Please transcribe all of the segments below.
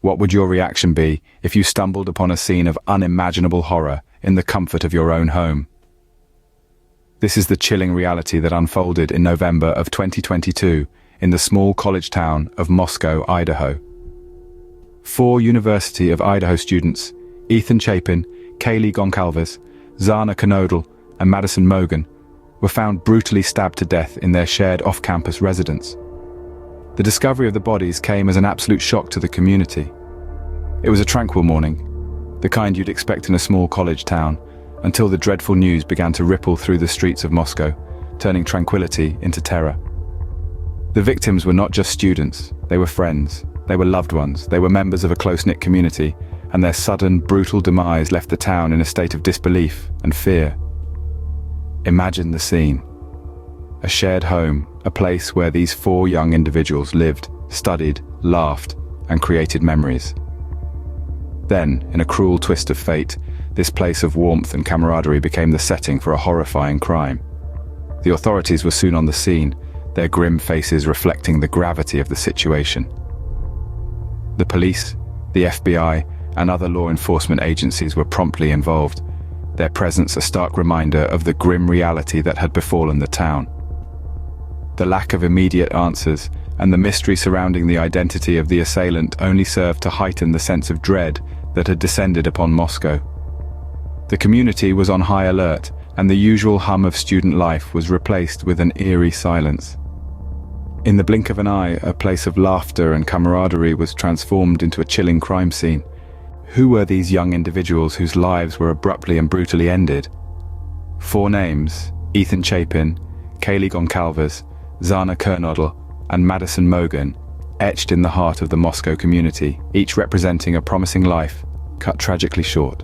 What would your reaction be if you stumbled upon a scene of unimaginable horror in the comfort of your own home? This is the chilling reality that unfolded in November of 2022 in the small college town of Moscow, Idaho. 4 University of Idaho students, Ethan Chapin, Kaylee Goncalves, Zana Knodel, and Madison Mogan, were found brutally stabbed to death in their shared off-campus residence. The discovery of the bodies came as an absolute shock to the community. It was a tranquil morning, the kind you'd expect in a small college town, until the dreadful news began to ripple through the streets of Moscow, turning tranquility into terror. The victims were not just students, they were friends, they were loved ones, they were members of a close-knit community, and their sudden, brutal demise left the town in a state of disbelief and fear. Imagine the scene. A shared home, a place where these 4 young individuals lived, studied, laughed, and created memories. Then, in a cruel twist of fate, this place of warmth and camaraderie became the setting for a horrifying crime. The authorities were soon on the scene, their grim faces reflecting the gravity of the situation. The police, the FBI, and other law enforcement agencies were promptly involved, their presence a stark reminder of the grim reality that had befallen the town. The lack of immediate answers and the mystery surrounding the identity of the assailant only served to heighten the sense of dread that had descended upon Moscow. The community was on high alert, and the usual hum of student life was replaced with an eerie silence. In the blink of an eye, a place of laughter and camaraderie was transformed into a chilling crime scene. Who were these young individuals whose lives were abruptly and brutally ended? 4 names: Ethan Chapin, Kaylee Goncalves, Zana Knodel, and Madison Mogan, etched in the heart of the Moscow community, each representing a promising life, cut tragically short.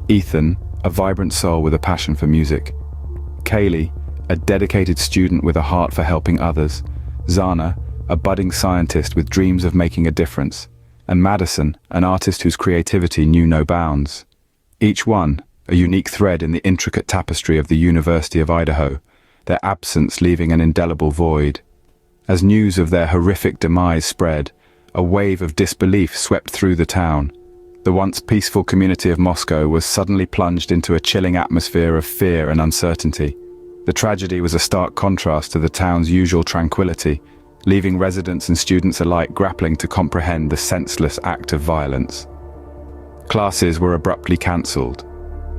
Ethan, a vibrant soul with a passion for music. Kaylee, a dedicated student with a heart for helping others. Zana, a budding scientist with dreams of making a difference. And Madison, an artist whose creativity knew no bounds. Each one, a unique thread in the intricate tapestry of the University of Idaho, their absence leaving an indelible void. As news of their horrific demise spread, a wave of disbelief swept through the town. The once peaceful community of Moscow was suddenly plunged into a chilling atmosphere of fear and uncertainty. The tragedy was a stark contrast to the town's usual tranquility, leaving residents and students alike grappling to comprehend the senseless act of violence. Classes were abruptly cancelled,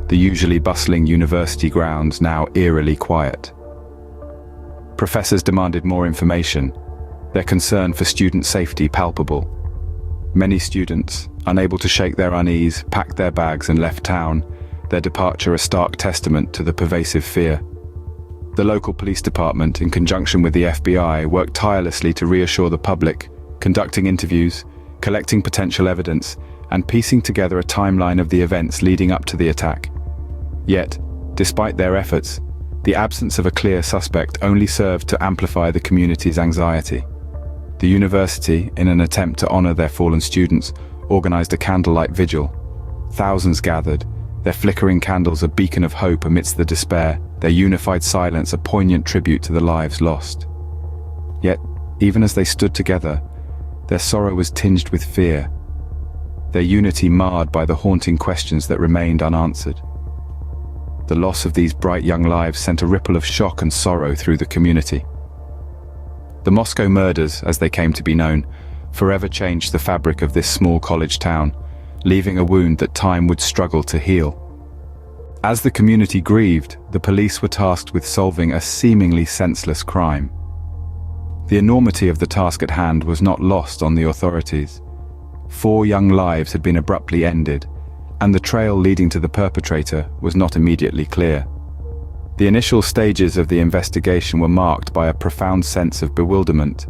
the usually bustling university grounds now eerily quiet. Professors demanded more information, their concern for student safety palpable. Many students, unable to shake their unease, packed their bags and left town, their departure a stark testament to the pervasive fear. The local police department, in conjunction with the FBI, worked tirelessly to reassure the public, conducting interviews, collecting potential evidence, and piecing together a timeline of the events leading up to the attack. Yet, despite their efforts, the absence of a clear suspect only served to amplify the community's anxiety. The university, in an attempt to honor their fallen students, organized a candlelight vigil. Thousands gathered, their flickering candles a beacon of hope amidst the despair, their unified silence a poignant tribute to the lives lost. Yet, even as they stood together, their sorrow was tinged with fear, their unity marred by the haunting questions that remained unanswered. The loss of these bright young lives sent a ripple of shock and sorrow through the community. The Moscow murders, as they came to be known, forever changed the fabric of this small college town, leaving a wound that time would struggle to heal. As the community grieved, the police were tasked with solving a seemingly senseless crime. The enormity of the task at hand was not lost on the authorities. 4 young lives had been abruptly ended, and the trail leading to the perpetrator was not immediately clear. The initial stages of the investigation were marked by a profound sense of bewilderment.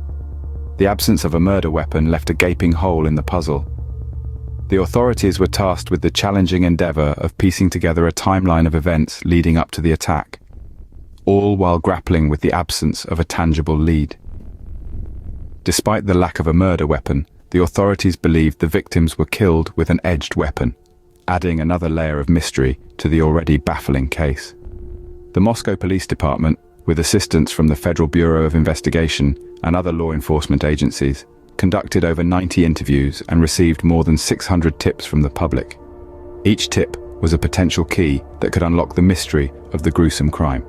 The absence of a murder weapon left a gaping hole in the puzzle. The authorities were tasked with the challenging endeavor of piecing together a timeline of events leading up to the attack, all while grappling with the absence of a tangible lead. Despite the lack of a murder weapon, the authorities believed the victims were killed with an edged weapon, adding another layer of mystery to the already baffling case. The Moscow Police Department, with assistance from the Federal Bureau of Investigation and other law enforcement agencies, conducted over 90 interviews and received more than 600 tips from the public. Each tip was a potential key that could unlock the mystery of the gruesome crime.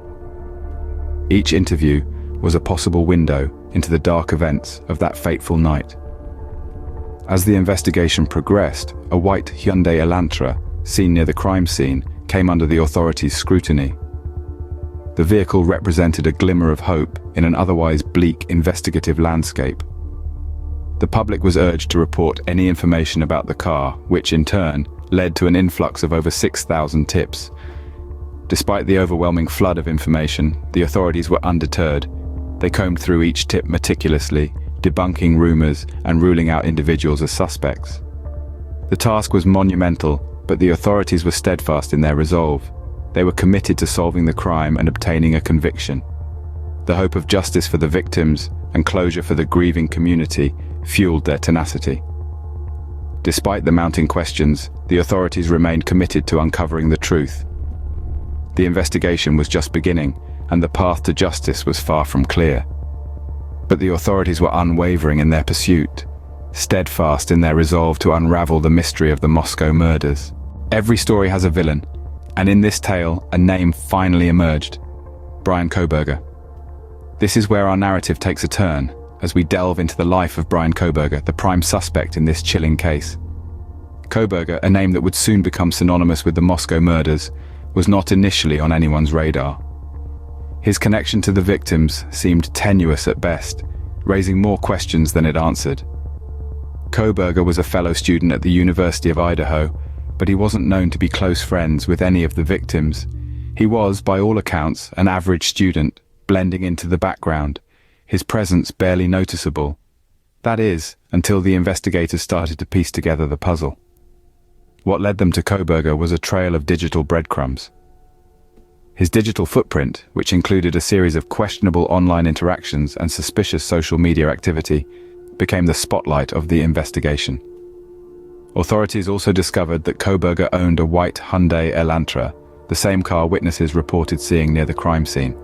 Each interview was a possible window into the dark events of that fateful night. As the investigation progressed, a white Hyundai Elantra, seen near the crime scene, came under the authorities' scrutiny. The vehicle represented a glimmer of hope in an otherwise bleak investigative landscape. The public was urged to report any information about the car, which in turn led to an influx of over 6,000 tips. Despite the overwhelming flood of information, the authorities were undeterred. They combed through each tip meticulously, debunking rumors and ruling out individuals as suspects. The task was monumental, but the authorities were steadfast in their resolve. They were committed to solving the crime and obtaining a conviction. The hope of justice for the victims and closure for the grieving community fueled their tenacity. Despite the mounting questions, the authorities remained committed to uncovering the truth. The investigation was just beginning, and the path to justice was far from clear. But the authorities were unwavering in their pursuit, steadfast in their resolve to unravel the mystery of the Moscow murders. Every story has a villain, and in this tale, a name finally emerged: Bryan Kohberger. This is where our narrative takes a turn, as we delve into the life of Bryan Kohberger, the prime suspect in this chilling case. Kohberger, a name that would soon become synonymous with the Moscow murders, was not initially on anyone's radar. His connection to the victims seemed tenuous at best, raising more questions than it answered. Kohberger was a fellow student at the University of Idaho, but he wasn't known to be close friends with any of the victims. He was, by all accounts, an average student, blending into the background, his presence barely noticeable. That is, until the investigators started to piece together the puzzle. What led them to Kohberger was a trail of digital breadcrumbs. His digital footprint, which included a series of questionable online interactions and suspicious social media activity, became the spotlight of the investigation. Authorities also discovered that Kohberger owned a white Hyundai Elantra, the same car witnesses reported seeing near the crime scene.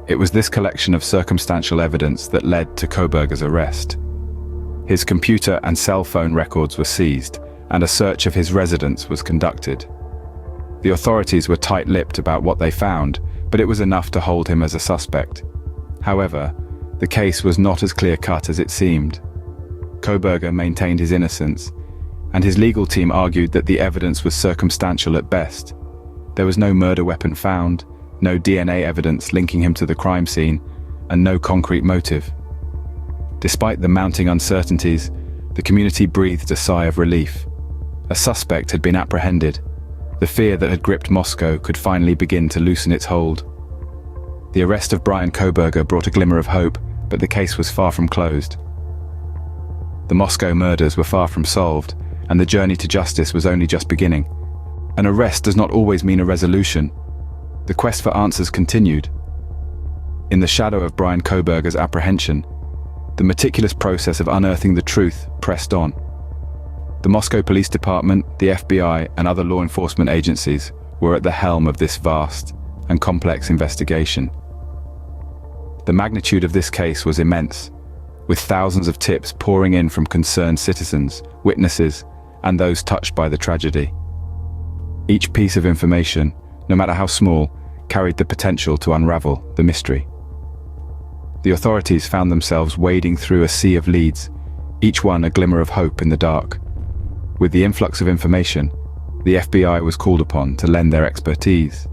It was this collection of circumstantial evidence that led to Kohberger's arrest. His computer and cell phone records were seized, and a search of his residence was conducted. The authorities were tight-lipped about what they found, but it was enough to hold him as a suspect. However, the case was not as clear-cut as it seemed. Kohberger maintained his innocence, and his legal team argued that the evidence was circumstantial at best. There was no murder weapon found, no DNA evidence linking him to the crime scene, and no concrete motive. Despite the mounting uncertainties, the community breathed a sigh of relief. A suspect had been apprehended. The fear that had gripped Moscow could finally begin to loosen its hold. The arrest of Bryan Kohberger brought a glimmer of hope, but the case was far from closed. The Moscow murders were far from solved, and the journey to justice was only just beginning. An arrest does not always mean a resolution. The quest for answers continued. In the shadow of Bryan Kohberger's apprehension, the meticulous process of unearthing the truth pressed on. The Moscow Police Department, the FBI, and other law enforcement agencies were at the helm of this vast and complex investigation. The magnitude of this case was immense, with thousands of tips pouring in from concerned citizens, witnesses, and those touched by the tragedy. Each piece of information, no matter how small, carried the potential to unravel the mystery. The authorities found themselves wading through a sea of leads, each one a glimmer of hope in the dark. With the influx of information, the FBI was called upon to lend their expertise.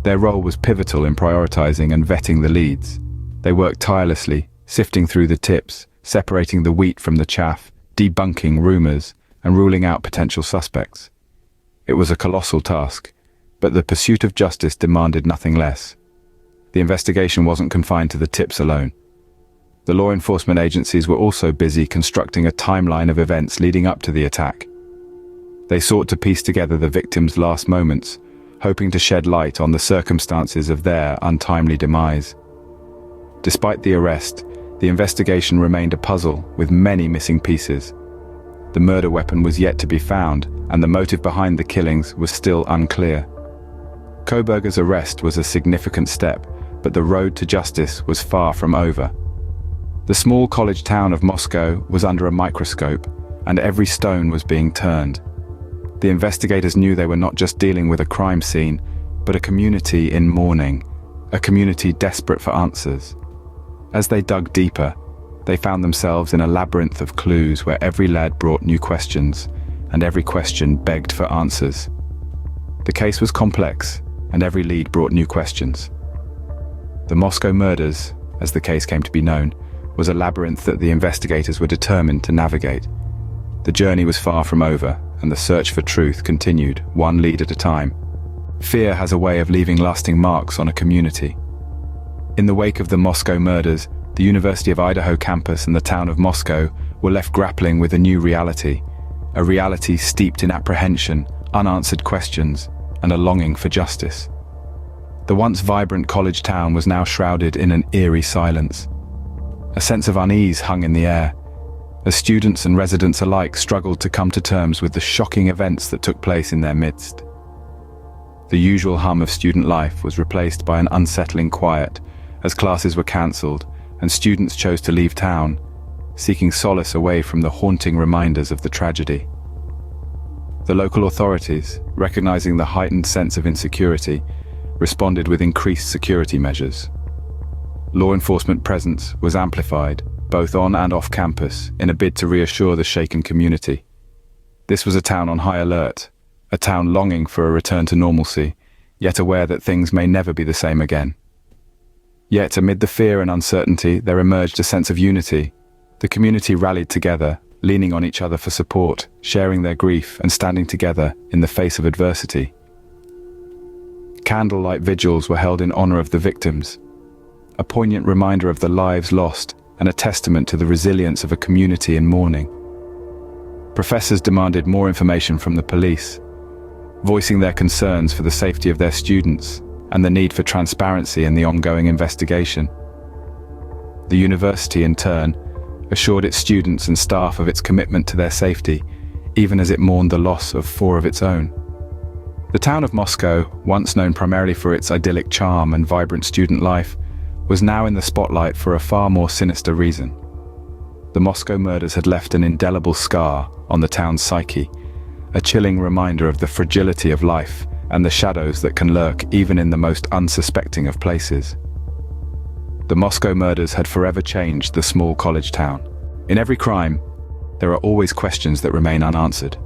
Their role was pivotal in prioritizing and vetting the leads. They worked tirelessly, sifting through the tips, separating the wheat from the chaff, debunking rumors, and ruling out potential suspects. It was a colossal task, but the pursuit of justice demanded nothing less. The investigation wasn't confined to the tips alone. The law enforcement agencies were also busy constructing a timeline of events leading up to the attack. They sought to piece together the victims' last moments, hoping to shed light on the circumstances of their untimely demise. Despite the arrest, the investigation remained a puzzle with many missing pieces. The murder weapon was yet to be found, and the motive behind the killings was still unclear. Kohberger's arrest was a significant step, but the road to justice was far from over. The small college town of Moscow was under a microscope, and every stone was being turned. The investigators knew they were not just dealing with a crime scene, but a community in mourning, a community desperate for answers. As they dug deeper, they found themselves in a labyrinth of clues where every lead brought new questions, and every question begged for answers. The case was complex, and every lead brought new questions. The Moscow murders, as the case came to be known, was a labyrinth that the investigators were determined to navigate. The journey was far from over, and the search for truth continued, one lead at a time. Fear has a way of leaving lasting marks on a community. In the wake of the Moscow murders, the University of Idaho campus and the town of Moscow were left grappling with a new reality, a reality steeped in apprehension, unanswered questions, and a longing for justice. The once vibrant college town was now shrouded in an eerie silence. A sense of unease hung in the air, as students and residents alike struggled to come to terms with the shocking events that took place in their midst. The usual hum of student life was replaced by an unsettling quiet, as classes were cancelled and students chose to leave town, seeking solace away from the haunting reminders of the tragedy. The local authorities, recognizing the heightened sense of insecurity, responded with increased security measures. Law enforcement presence was amplified, both on and off campus, in a bid to reassure the shaken community. This was a town on high alert, a town longing for a return to normalcy, yet aware that things may never be the same again. Yet amid the fear and uncertainty, there emerged a sense of unity. The community rallied together, leaning on each other for support, sharing their grief and standing together in the face of adversity. Candlelight vigils were held in honor of the victims, a poignant reminder of the lives lost and a testament to the resilience of a community in mourning. Professors demanded more information from the police, voicing their concerns for the safety of their students and the need for transparency in the ongoing investigation. The university, in turn, assured its students and staff of its commitment to their safety, even as it mourned the loss of 4 of its own. The town of Moscow, once known primarily for its idyllic charm and vibrant student life, was now in the spotlight for a far more sinister reason. The Moscow murders had left an indelible scar on the town's psyche, a chilling reminder of the fragility of life and the shadows that can lurk even in the most unsuspecting of places. The Moscow murders had forever changed the small college town. In every crime, there are always questions that remain unanswered.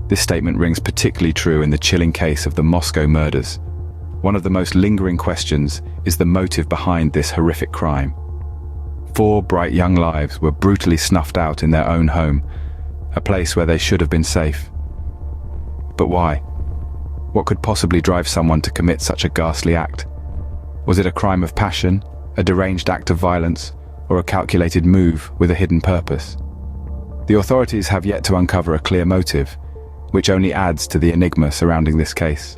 This statement rings particularly true in the chilling case of the Moscow murders. One of the most lingering questions is the motive behind this horrific crime. 4 bright young lives were brutally snuffed out in their own home, a place where they should have been safe. But why? What could possibly drive someone to commit such a ghastly act? Was it a crime of passion, a deranged act of violence, or a calculated move with a hidden purpose? The authorities have yet to uncover a clear motive, which only adds to the enigma surrounding this case.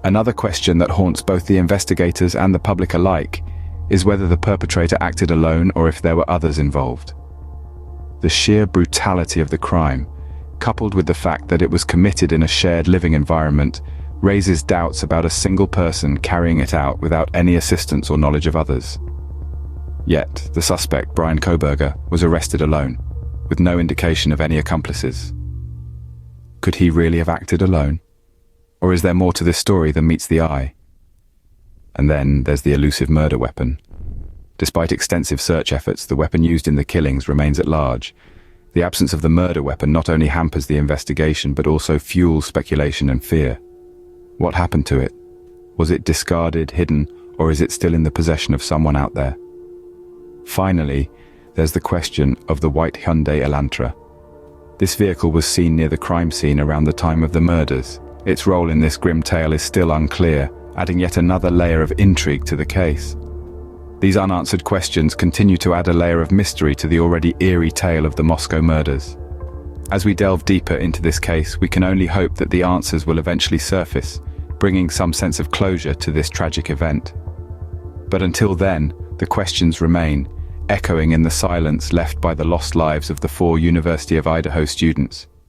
Another question that haunts both the investigators and the public alike is whether the perpetrator acted alone or if there were others involved. The sheer brutality of the crime, coupled with the fact that it was committed in a shared living environment, raises doubts about a single person carrying it out without any assistance or knowledge of others. Yet, the suspect, Bryan Kohberger, was arrested alone, with no indication of any accomplices. Could he really have acted alone? Or is there more to this story than meets the eye? And then there's the elusive murder weapon. Despite extensive search efforts, the weapon used in the killings remains at large. The absence of the murder weapon not only hampers the investigation but also fuels speculation and fear. What happened to it? Was it discarded, hidden, or is it still in the possession of someone out there? Finally, there's the question of the white Hyundai Elantra. This vehicle was seen near the crime scene around the time of the murders. Its role in this grim tale is still unclear, adding yet another layer of intrigue to the case. These unanswered questions continue to add a layer of mystery to the already eerie tale of the Moscow murders. As we delve deeper into this case, we can only hope that the answers will eventually surface, bringing some sense of closure to this tragic event. But until then, the questions remain, echoing in the silence left by the lost lives of the 4 University of Idaho students.